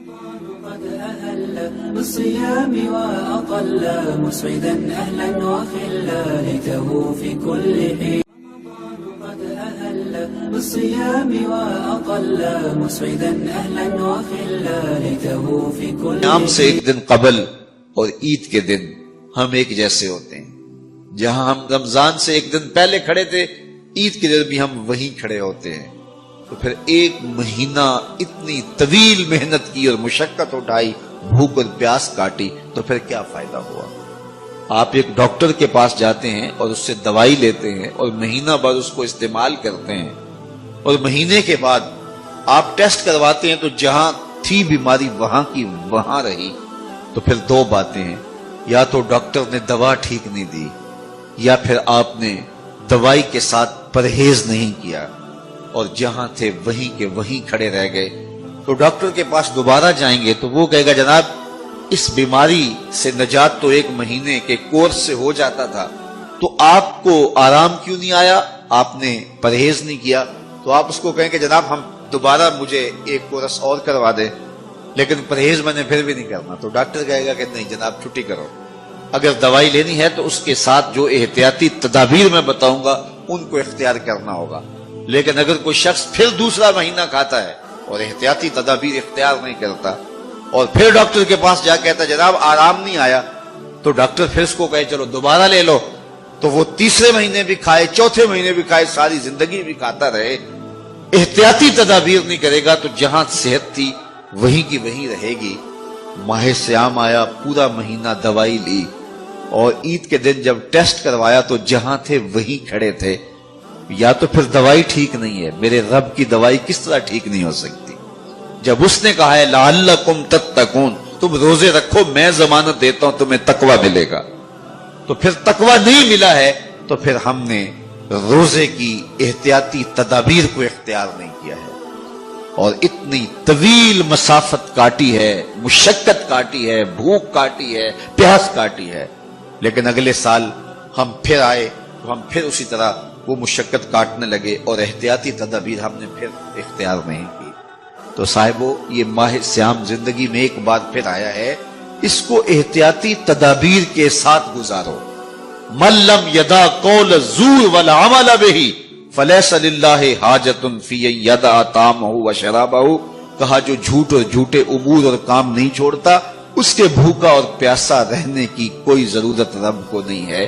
قد أهل بالصيام وأطل مسعدا أهلا وخلا ليته في كل حين قد أهل بالصيام وأطل مسعدا أهلا وخلا ليته في كل صيام سے ایک دن قبل اور عید کے دن ہم ایک جیسے ہوتے ہیں. جہاں ہم رمضان سے ایک دن پہلے کھڑے تھے، عید کے دن بھی ہم وہیں کھڑے ہوتے ہیں. تو پھر ایک مہینہ اتنی طویل محنت کی اور مشقت اٹھائی، بھوک اور پیاس کاٹی، تو پھر کیا فائدہ ہوا؟ آپ ایک ڈاکٹر کے پاس جاتے ہیں اور اس سے دوائی لیتے ہیں اور مہینہ بعد اس کو استعمال کرتے ہیں، اور مہینے کے بعد آپ ٹیسٹ کرواتے ہیں تو جہاں تھی بیماری وہاں کی وہاں رہی. تو پھر دو باتیں ہیں، یا تو ڈاکٹر نے دوا ٹھیک نہیں دی، یا پھر آپ نے دوائی کے ساتھ پرہیز نہیں کیا اور جہاں تھے وہیں کے وہیں کھڑے رہ گئے. تو ڈاکٹر کے پاس دوبارہ جائیں گے تو وہ کہے گا جناب اس بیماری سے نجات تو ایک مہینے کے کورس سے ہو جاتا تھا، تو آپ کو آرام کیوں نہیں آیا؟ آپ نے پرہیز نہیں کیا. تو آپ اس کو کہیں کہ جناب ہم دوبارہ مجھے ایک کورس اور کروا دیں، لیکن پرہیز میں نے پھر بھی نہیں کرنا. تو ڈاکٹر کہے گا کہ نہیں جناب چھٹی کرو. اگر دوائی لینی ہے تو اس کے ساتھ جو احتیاطی تدابیر میں بتاؤں گا ان کو اختیار کرنا ہوگا. لیکن اگر کوئی شخص پھر دوسرا مہینہ کھاتا ہے اور احتیاطی تدابیر اختیار نہیں کرتا اور پھر ڈاکٹر کے پاس جا کہتا جناب آرام نہیں آیا، تو ڈاکٹر پھر اس کو کہے چلو دوبارہ لے لو، تو وہ تیسرے مہینے بھی کھائے، چوتھے مہینے بھی کھائے، ساری زندگی بھی کھاتا رہے، احتیاطی تدابیر نہیں کرے گا تو جہاں صحت تھی وہیں کی وہیں رہے گی. ماہ سیام آیا، پورا مہینہ دوائی لی، اور عید کے دن جب ٹیسٹ کروایا تو جہاں تھے وہیں کھڑے تھے. یا تو پھر دوائی ٹھیک نہیں ہے، میرے رب کی دوائی کس طرح ٹھیک نہیں ہو سکتی؟ جب اس نے کہا ہے لعلکم تتقون، تم روزے رکھو میں ضمانت دیتا ہوں تمہیں تقوی ملے گا، تو پھر تقوی نہیں ملا ہے تو پھر ہم نے روزے کی احتیاطی تدابیر کو اختیار نہیں کیا ہے اور اتنی طویل مسافت کاٹی ہے، مشقت کاٹی ہے، بھوک کاٹی ہے، پیاس کاٹی ہے. لیکن اگلے سال ہم پھر آئے تو ہم پھر اسی طرح وہ مشقت کاٹنے لگے اور احتیاطی تدابیر ہم نے پھر اختیار نہیں کی. تو صاحبو یہ ماہ سیام زندگی میں ایک بار پھر آیا ہے، اس کو احتیاطی تدابیر کے ساتھ گزارو. من لم یدع قول الزور والعمل بہ فلیس للہ حاجۃ فی ان یدع طعامہ وشرابہ. کہا جو جھوٹ اور جھوٹے امور اور کام نہیں چھوڑتا اس کے بھوکا اور پیاسا رہنے کی کوئی ضرورت رب کو نہیں ہے.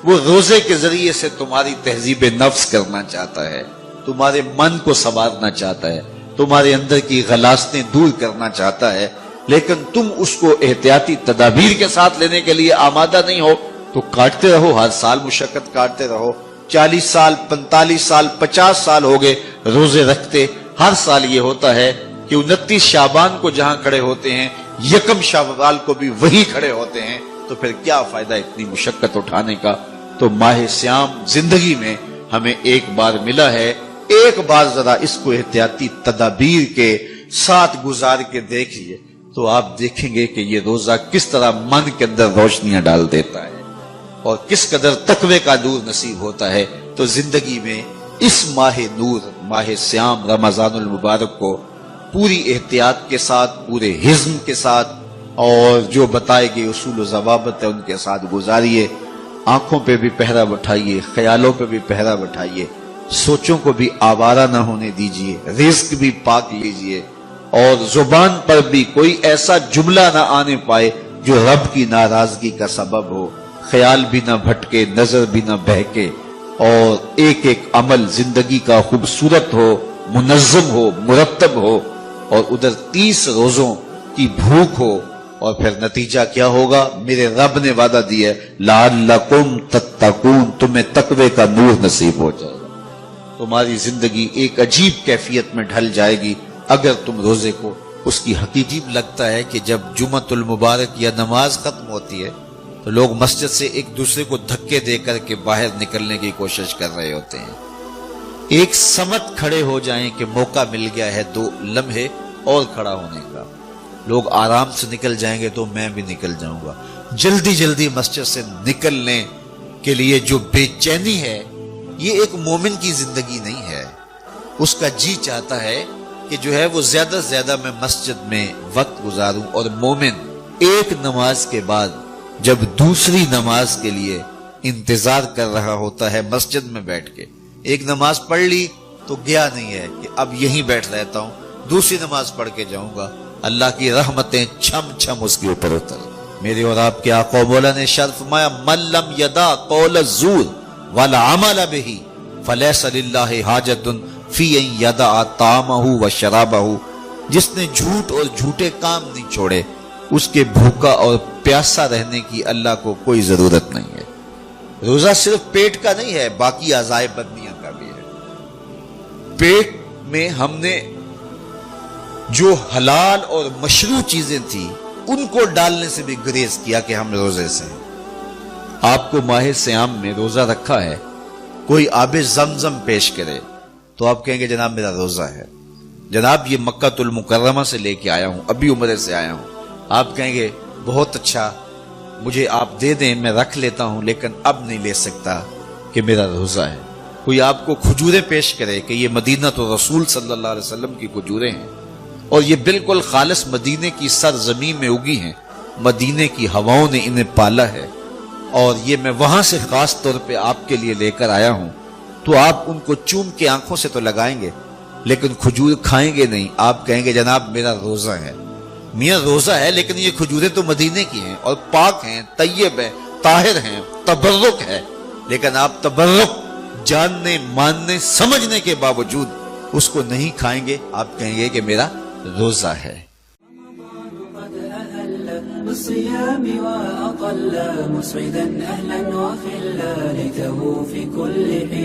وہ روزے کے ذریعے سے تمہاری تہذیب نفس کرنا چاہتا ہے، تمہارے من کو سنوارنا چاہتا ہے، تمہارے اندر کی غلاظتیں دور کرنا چاہتا ہے، لیکن تم اس کو احتیاطی تدابیر کے ساتھ لینے کے لیے آمادہ نہیں ہو. تو کاٹتے رہو، ہر سال مشقت کاٹتے رہو. 40 سال 45 سال 50 سال ہو گئے روزے رکھتے. ہر سال یہ ہوتا ہے کہ 29 شعبان کو جہاں کھڑے ہوتے ہیں 1 شوال کو بھی وہی کھڑے ہوتے ہیں. تو پھر کیا فائدہ اتنی مشقت اٹھانے کا؟ تو ماہ سیام زندگی میں ہمیں ایک بار ملا ہے، ایک بار ذرا اس کو احتیاطی تدابیر کے ساتھ گزار کے دیکھیے تو آپ دیکھیں گے کہ یہ روزہ کس طرح من کے اندر روشنیاں ڈال دیتا ہے اور کس قدر تقوی کا نور نصیب ہوتا ہے. تو زندگی میں اس ماہ نور، ماہ سیام رمضان المبارک کو پوری احتیاط کے ساتھ، پورے حزم کے ساتھ اور جو بتائے گئے اصول و ضوابط ہے ان کے ساتھ گزاریے. آنکھوں پہ بھی پہرا بٹھائیے، خیالوں پہ بھی پہرا بٹھائیے، سوچوں کو بھی آوارہ نہ ہونے دیجیے، رزق بھی پاک لیجیے، اور زبان پر بھی کوئی ایسا جملہ نہ آنے پائے جو رب کی ناراضگی کا سبب ہو. خیال بھی نہ بھٹکے، نظر بھی نہ بہکے، اور ایک ایک عمل زندگی کا خوبصورت ہو، منظم ہو، مرتب ہو، اور ادھر 30 روزوں کی بھوک ہو. اور پھر نتیجہ کیا ہوگا؟ میرے رب نے وعدہ دیا ہے لعلکم تتقون، تمہیں تقوی کا نور نصیب ہو جائے گا. تمہاری زندگی ایک عجیب کیفیت میں ڈھل جائے گی اگر تم روزے کو اس کی حقیقی لگتا ہے کہ جب جمعۃ المبارک یا نماز ختم ہوتی ہے تو لوگ مسجد سے ایک دوسرے کو دھکے دے کر کے باہر نکلنے کی کوشش کر رہے ہوتے ہیں. ایک سمت کھڑے ہو جائیں کہ موقع مل گیا ہے 2 لمحے اور کھڑا ہونے کا. لوگ آرام سے نکل جائیں گے تو میں بھی نکل جاؤں گا. جلدی جلدی مسجد سے نکلنے کے لیے جو بے چینی ہے یہ ایک مومن کی زندگی نہیں ہے. اس کا جی چاہتا ہے کہ جو ہے وہ زیادہ سے زیادہ میں مسجد میں وقت گزاروں، اور مومن ایک نماز کے بعد جب دوسری نماز کے لیے انتظار کر رہا ہوتا ہے مسجد میں بیٹھ کے، ایک نماز پڑھ لی تو گیا نہیں ہے کہ اب یہیں بیٹھ رہتا ہوں، دوسری نماز پڑھ کے جاؤں گا، اللہ کی رحمتیں چھم چھم اس کے اوپر اتر۔ میرے اور آپ کے آقا مولا نے ارشاد فرمایا من لم یدع قول الزور والعمل به فلیس للہ حاجۃ فی ان یدع طعامہ وشرابہ، جس نے جھوٹ اور جھوٹے کام نہیں چھوڑے اس کے بھوکا اور پیاسا رہنے کی اللہ کو کوئی ضرورت نہیں ہے۔ روزہ صرف پیٹ کا نہیں ہے، باقی اعضائے بدنیہ کا بھی ہے۔ پیٹ میں ہم نے جو حلال اور مشروع چیزیں تھیں ان کو ڈالنے سے بھی گریز کیا کہ ہم روزے سے ہیں۔ آپ کو ماہ صیام میں روزہ رکھا ہے، کوئی آب زمزم پیش کرے تو آپ کہیں گے جناب میرا روزہ ہے، جناب یہ مکہ المکرمہ سے لے کے آیا ہوں، ابھی عمرے سے آیا ہوں، آپ کہیں گے بہت اچھا مجھے آپ دے دیں میں رکھ لیتا ہوں لیکن اب نہیں لے سکتا کہ میرا روزہ ہے۔ کوئی آپ کو کھجوریں پیش کرے کہ یہ مدینہ تو رسول صلی اللہ علیہ وسلم کی کھجوریں ہیں اور یہ بالکل خالص مدینے کی سرزمین میں اگی ہیں، مدینے کی ہواؤں نے انہیں پالا ہے اور یہ میں وہاں سے خاص طور پہ آپ کے لیے لے کر آیا ہوں، تو آپ ان کو چوم کے آنکھوں سے تو لگائیں گے لیکن کھجور کھائیں گے نہیں، آپ کہیں گے جناب میرا روزہ ہے۔ میاں روزہ ہے لیکن یہ کھجوریں تو مدینے کی ہیں اور پاک ہیں، طیب ہیں، طاہر ہیں، تبرک ہے، لیکن آپ تبرک جاننے ماننے سمجھنے کے باوجود اس کو نہیں کھائیں گے، آپ کہیں گے کہ میرا روزہ ہے۔ بالصيام وأطل مسعدا أهلا وخلا ليته في كل حين